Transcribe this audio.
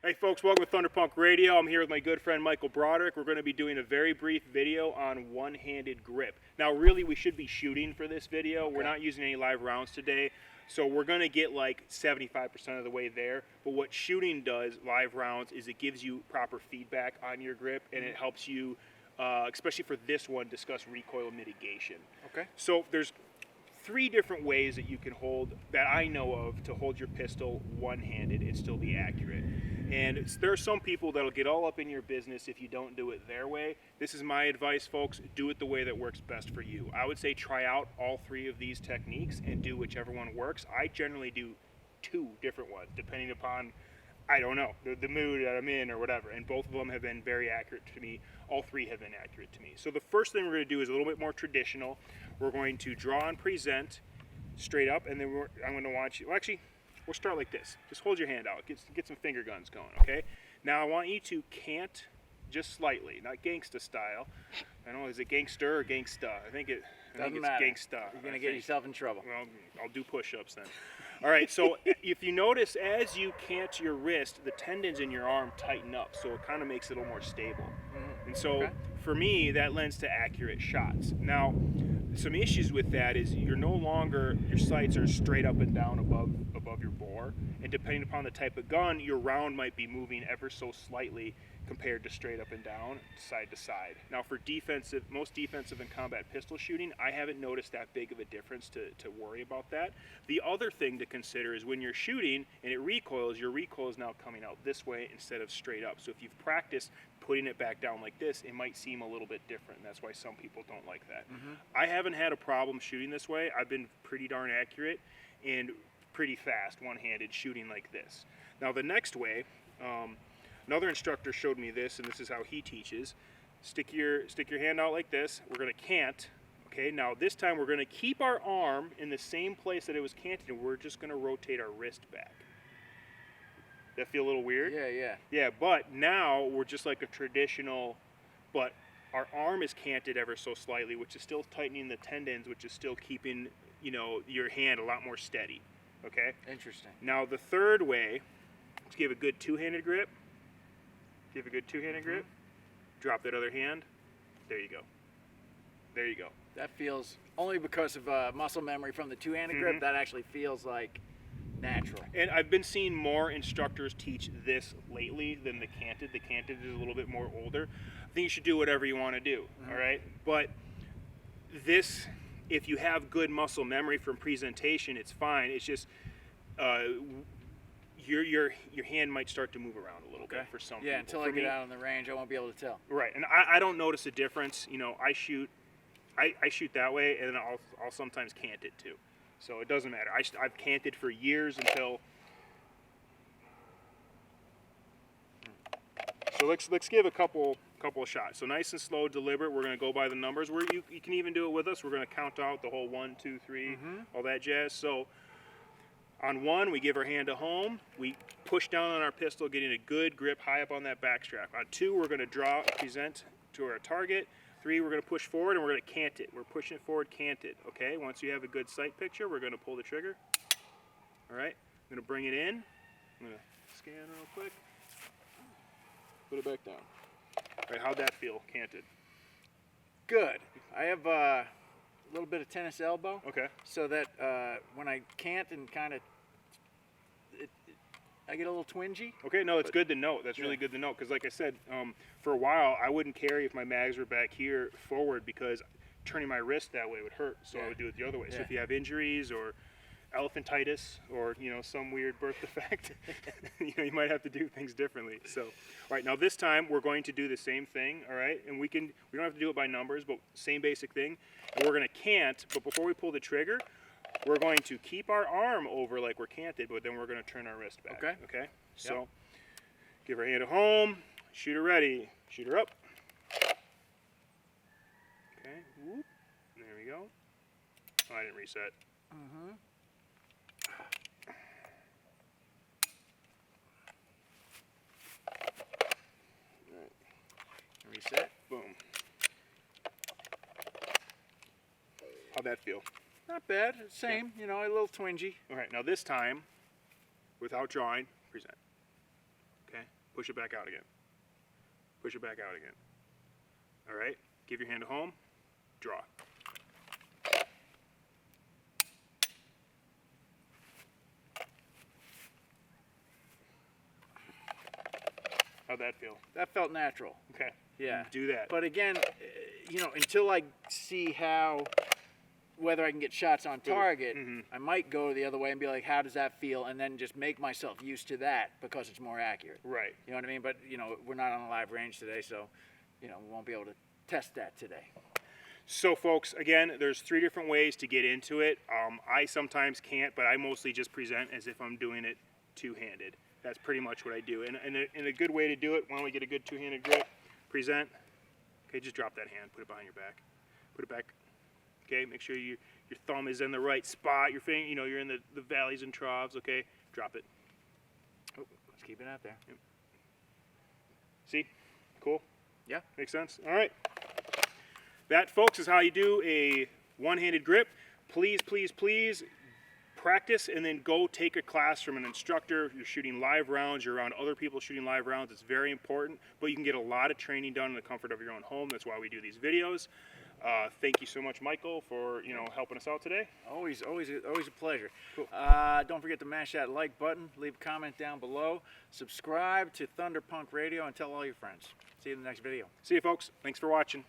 Hey folks, welcome to Thunderpunk Radio. I'm here with my good friend Michael Broderick. We're going to be doing a very brief video on one-handed grip. Now really we should be shooting for this video. We're not using any live rounds today, so we're going to get like 75% of the way there. But what shooting does, live rounds, is it gives you proper feedback on your grip, and it helps you, especially for this one, discuss recoil mitigation. Okay. So there's 3 different ways that you can hold, that I know of, to hold your pistol one-handed and still be accurate. And there are some people that'll get all up in your business if you don't do it their way. This is my advice, folks. Do it the way that works best for you. I would say try out all 3 of these techniques and do whichever one works. I generally do 2 different ones, depending upon, I don't know, the mood that I'm in or whatever. And both of them have been very accurate to me. All 3 have been accurate to me. So the first thing we're going to do is a little bit more traditional. We're going to draw and present straight up, and then I'm going to want you, well, actually, we'll start like this. Just hold your hand out. Get some finger guns going, okay? Now I want you to cant just slightly, not gangsta style. I don't know, is it gangster or gangsta? I think it's gangsta. You're going to get yourself in trouble. Well, I'll do push-ups then. All right, so if you notice, as you cant your wrist, the tendons in your arm tighten up, so it kind of makes it a little more stable. And so for me, that lends to accurate shots. Now, some issues with that is you're no longer, your sights are straight up and down above your bore, and depending upon the type of gun, your round might be moving ever so slightly compared to straight up and down, side to side. Now for most defensive and combat pistol shooting, I haven't noticed that big of a difference to worry about that. The other thing to consider is when you're shooting and it recoils, your recoil is now coming out this way instead of straight up. So if you've practiced putting it back down like this, it might seem a little bit different, and that's why some people don't like that. I haven't had a problem shooting this way. I've been pretty darn accurate and pretty fast one-handed shooting like this. Now the next way, another instructor showed me this, and this is how he teaches. Stick your hand out like this. We're going to cant. Okay, now this time we're going to keep our arm in the same place that it was canted, and we're just going to rotate our wrist back. That feel a little weird? Yeah, but now we're just like a traditional, but our arm is canted ever so slightly, which is still tightening the tendons, which is still keeping, you know, your hand a lot more steady. Okay? Interesting. Now the third way, let's give a good two-handed grip. Give a good two-handed grip. Drop that other hand. There you go. There you go. That feels, only because of muscle memory from the two-handed grip, that actually feels like natural. And I've been seeing more instructors teach this lately than the canted. The canted is a little bit more older. I think you should do whatever you want to do, all right? But this, if you have good muscle memory from presentation, it's fine. It's just your hand might start to move around a little bit for some people. Yeah, until I get out on the range, I won't be able to tell. Right, and I don't notice a difference. You know, I shoot that way, and then I'll sometimes cant it too. So it doesn't matter. I've canted for years until. So let's give a couple of shots. So nice and slow, deliberate. We're going to go by the numbers. You can even do it with us. We're going to count out the whole 1, 2, 3, all that jazz. So on 1, we give our hand a home. We push down on our pistol, getting a good grip high up on that back strap. On 2, we're going to draw, present to our target. 3, we're going to push forward, and we're going to cant it. We're pushing it forward, cant it. Okay, once you have a good sight picture, we're going to pull the trigger. All right, I'm going to bring it in. I'm going to scan real quick. Put it back down. All right, how'd that feel, canted? Good. I have a little bit of tennis elbow. Okay. So that when I cant and kind of, I get a little twingy. Okay, no, it's good to know. That's really good to know, because like I said, for a while I wouldn't carry if my mags were back here forward, because turning my wrist that way would hurt, so I would do it the other way. So if you have injuries or elephantitis or, you know, some weird birth defect, you know, you might have to do things differently. So, all right, now this time we're going to do the same thing, all right? And we don't have to do it by numbers, but same basic thing. And we're going to cant, but before we pull the trigger, we're going to keep our arm over like we're canted, but then we're going to turn our wrist back. Okay? So, give our hand a home, shoot her ready, shoot her up. Okay, whoop. There we go. Oh, I didn't reset. All right. Reset, boom. How'd that feel? Not bad. Same, you know, a little twingy. All right, now this time, without drawing, present. Okay? Push it back out again. Push it back out again. All right, give your hand a home, draw. How'd that feel? That felt natural. Okay. Yeah. Do that. But again, you know, until I see whether I can get shots on target, I might go the other way and be like, how does that feel? And then just make myself used to that because it's more accurate. Right. You know what I mean? But, you know, we're not on a live range today, so, you know, we won't be able to test that today. So, folks, again, there's 3 different ways to get into it. I sometimes can't, but I mostly just present as if I'm doing it two-handed. That's pretty much what I do. And a good way to do it, why don't we get a good two-handed grip? Present. Okay, just drop that hand. Put it behind your back. Put it back. Okay, make sure your thumb is in the right spot. Your finger, you know, you're in the valleys and troughs. Okay, drop it. Oh, let's keep it out there. Yep. See? Cool? Yeah. Makes sense? All right. That, folks, is how you do a one-handed grip. Please, please, please practice and then go take a class from an instructor. You're shooting live rounds. You're around other people shooting live rounds. It's very important, but you can get a lot of training done in the comfort of your own home. That's why we do these videos. Thank you so much, Michael, for helping us out today. Always a pleasure. Cool. Don't forget to mash that like button. Leave a comment down below. Subscribe to Thunder Punk Radio and tell all your friends. See you in the next video. See you, folks. Thanks for watching.